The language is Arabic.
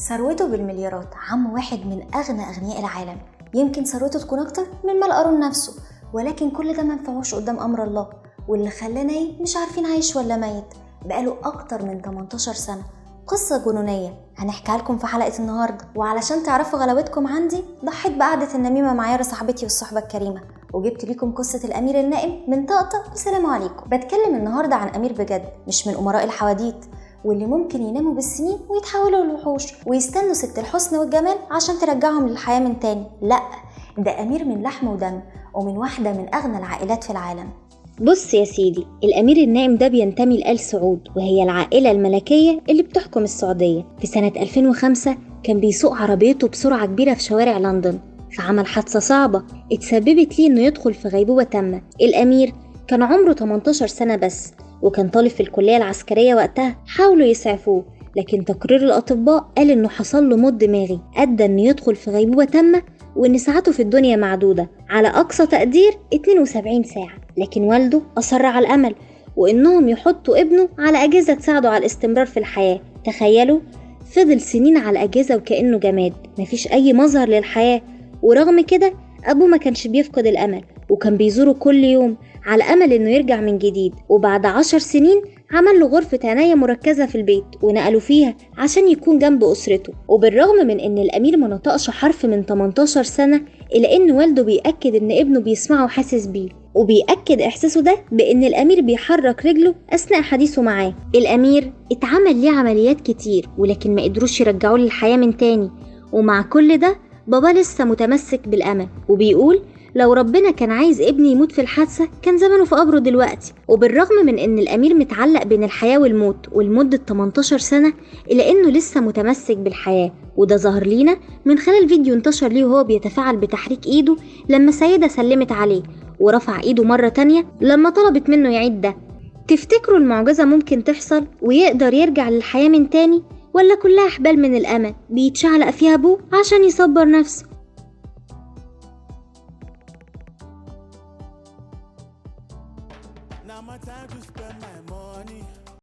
ثروته بالمليارات، عم واحد من أغنى أغنياء العالم. يمكن ثروته تكون أكتر من مال قارون نفسه، ولكن كل ده منفعوش قدام أمر الله، واللي خلاه نايم مش عارفين عايش ولا ميت بقاله أكتر من 18 سنة. قصة جنونية هنحكيها لكم في حلقة النهاردة، وعلشان تعرفوا غلاوتكم عندي ضحيت بقعدة النميمة معايا صاحبتي والصحبة الكريمة، وجبت ليكم قصة الأمير النائم من طقطق وسلام عليكم. بتكلم النهاردة عن أمير بجد، مش من أمراء الحواديت واللي ممكن يناموا بالسنين ويتحولوا لوحوش ويستنوا ست الحسن والجمال عشان ترجعهم للحياة من تاني. لا، ده أمير من لحم ودم ومن واحدة من أغنى العائلات في العالم. بص يا سيدي، الأمير النائم ده بينتمي لآل سعود، وهي العائلة الملكية اللي بتحكم السعودية. في سنة 2005 كان بيسوق عربيته بسرعة كبيرة في شوارع لندن، فعمل حادثة صعبة اتسببت ليه إنه يدخل في غيبوبة تامة. الأمير كان عمره 18 سنة بس، وكان طالب في الكلية العسكرية وقتها. حاولوا يسعفوه، لكن تقرير الأطباء قال إنه حصل له موت دماغي أدى إنه يدخل في غيبوبة تامة، وإن ساعته في الدنيا معدودة، على أقصى تقدير 72 ساعة. لكن والده أصر على الأمل، وإنهم يحطوا ابنه على أجهزة تساعده على الاستمرار في الحياة. تخيلوا، فضل سنين على أجهزة وكأنه جماد، مفيش أي مظهر للحياة. ورغم كده أبوه ما كانش بيفقد الأمل، وكان بيزوره كل يوم على أمل إنه يرجع من جديد. وبعد 10 سنين عمل له غرفة عناية مركزة في البيت ونقلوا فيها عشان يكون جنب أسرته. وبالرغم من إن الأمير ما نطقش حرف من 18 سنة، إلا إن والده بيأكد إن ابنه بيسمعه وحاسس بيه، وبيأكد إحساسه ده بإن الأمير بيحرك رجله أثناء حديثه معاه. الأمير اتعمل ليه عمليات كتير، ولكن ما قدروش يرجعوه للحياة من تاني. ومع كل ده بابا لسه متمسك بالأمل، وبيقول لو ربنا كان عايز ابني يموت في الحادثة كان زمانه في قبره دلوقتي. وبالرغم من ان الامير متعلق بين الحياة والموت ولمدة 18 سنة، الا انه لسه متمسك بالحياة. وده ظهر لينا من خلال فيديو انتشر ليه وهو بيتفاعل بتحريك ايده لما سيدة سلمت عليه، ورفع ايده مرة تانية لما طلبت منه يعيد ده. تفتكروا المعجزة ممكن تحصل ويقدر يرجع للحياة من تاني، ولا كلها حبال من الامل بيتشعلق فيها ابوه عشان يصبر نفسه؟ Now my time to spend my money.